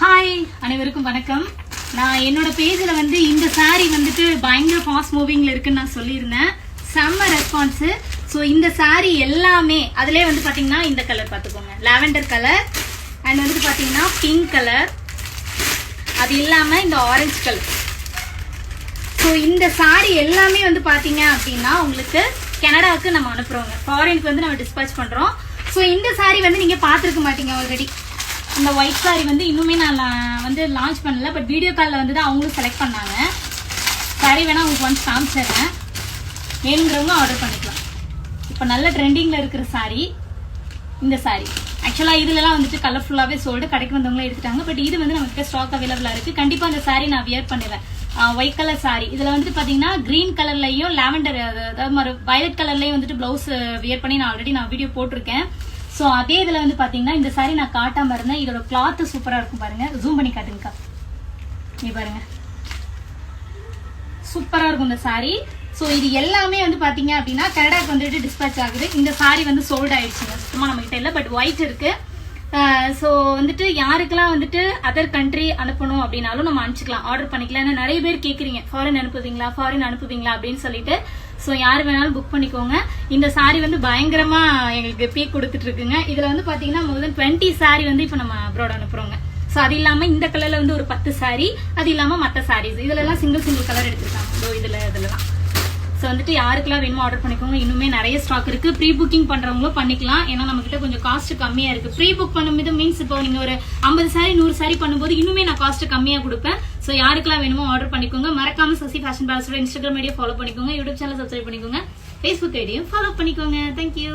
Hi அனைவருக்கும் வணக்கம். நான் என்னோட பேஜ்ல வந்து இந்த சாரி வந்துட்டு பயங்கர ஃபாஸ்ட் மூவிங்ல இருக்குன்னு நான் சொல்லியிருந்தேன். செம்ம ரெஸ்பான்ஸ். ஸோ இந்த சாரி எல்லாமே அதுலேயே வந்து பார்த்தீங்கன்னா இந்த கலர் பார்த்துக்கோங்க, லாவெண்டர் கலர் அண்ட் வந்துட்டு பார்த்தீங்கன்னா பிங்க் கலர், அது இல்லாமல் இந்த ஆரஞ்சு கலர். ஸோ இந்த சாரி எல்லாமே வந்து பார்த்தீங்க அப்படின்னா உங்களுக்கு கனடாவுக்கு நம்ம அனுப்புகிறோங்க, ஃபாரினுக்கு வந்து நம்ம டிஸ்பேச் பண்ணுறோம். ஸோ இந்த சாரி வந்து நீங்கள் பார்த்துருக்க மாட்டீங்க ஆல்ரெடி. இந்த ஒயிட் சாரி வந்து இன்னுமே நான் வந்து லான்ச் பண்ணல, பட் வீடியோ காலில் வந்து தான் அவங்களும் செலக்ட் பண்ணாங்க. சாரி வேணால் உங்களுக்கு ஒன்ஸ் காமிச்சிடுறேன், வேணுங்கிறவங்க ஆர்டர் பண்ணிக்கலாம். இப்போ நல்ல ட்ரெண்டிங்கில் இருக்கிற சாரி இந்த சாரி. ஆக்சுவலாக இதுலலாம் வந்துட்டு கலர்ஃபுல்லாகவே சோல்டு, கடைக்கு வந்தவங்களே எடுத்துட்டாங்க. பட் இது வந்து நமக்கு ஸ்டாக் அவைலபிளாக இருக்குது. கண்டிப்பாக அந்த சாரி நான் வியர் பண்ணிடுறேன். ஒயிட் கலர் சாரி, இதில் வந்துட்டு பார்த்தீங்கன்னா க்ரீன் கலர்லையும் லாவெண்டர் அதாவது வயலட் கலர்லையும் வந்துட்டு ப்ளவுஸ் வியர் பண்ணி நான் ஆல்ரெடி வீடியோ போட்டிருக்கேன். ஸோ அதே இதில் வந்து பார்த்தீங்கன்னா இந்த சாரி நான் காட்டாம இருந்தேன். இதோட கிளாத்து சூப்பராக இருக்கும் பாருங்க, ஜூம் பண்ணி காட்டுங்கக்கா. நீ பாருங்க, சூப்பராக இருக்கும் இந்த சாரி. ஸோ இது எல்லாமே வந்து பார்த்தீங்க அப்படின்னா கனடாக்கு வந்துட்டு டிஸ்பேச் ஆகுது. இந்த சாரி வந்து சோல்ட் ஆயிடுச்சுங்க, சுத்தமாக நம்ம கிட்ட இல்லை, பட் ஒயிட் இருக்கு. ஸோ வந்துட்டு யாருக்கெல்லாம் வந்துட்டு அதர் கண்ட்ரி அனுப்பணும் அப்படின்னாலும் நம்ம அனுப்பிச்சிக்கலாம், ஆர்டர் பண்ணிக்கலாம். ஏன்னா நிறைய பேர் கேட்குறீங்க ஃபாரின் அனுப்புவீங்களா அப்படின்னு சொல்லிட்டு. ஸோ யார் வேணாலும் புக் பண்ணிக்கோங்க. இந்த சாரி வந்து பயங்கரமா எங்களுக்கு பீக் கொடுத்துட்டு இருக்குங்க. இதுல வந்து பாத்தீங்கன்னா more than 20 சாரி வந்து இப்போ நம்ம அப்ராட் அனுப்புறோங்க. ஸோ அது இல்லாம இந்த கலர்ல வந்து ஒரு 10 சாரி, அது இல்லாம மற்ற சாரீஸ் இதுல எல்லாம் சிங்கிள் கலர் எடுத்திருக்காங்க இதுலலாம். ஸோ வந்துட்டு யாருக்கெல்லாம் வேணுமோ ஆர்டர் பண்ணிக்கோங்க. இன்னுமே நிறைய ஸ்டாக் இருக்கு. ப்ரீ புக்கிங் பண்றவங்களும் பண்ணிக்கலாம், ஏன்னா நம்ம கிட்ட கொஞ்சம் காஸ்ட் கம்மியா இருக்கு. ப்ரீ புக் பண்ணும்போது மீன்ஸ் இப்போ நீங்க ஒரு 50 சாரி 100 சாரி பண்ணும்போது இன்னுமே நான் காஸ்ட் கம்மியா கொடுப்பேன். ஸோ யாருக்கெல்லாம் வேணுமோ ஆர்டர் பண்ணிக்கோங்க. மறக்காம சசி ஃபேஷன் பேலஸோட இன்ஸ்டாகிராம் ஐடியா ஃபாலோ பண்ணிக்கோங்க, யூடியூப் சேனல் சப்ஸ்கிரைப் பண்ணிக்கோங்க, ஃபேஸ்புக் ஐடியும் ஃபாலோ பண்ணிக்கோங்க. தேங்க்யூ.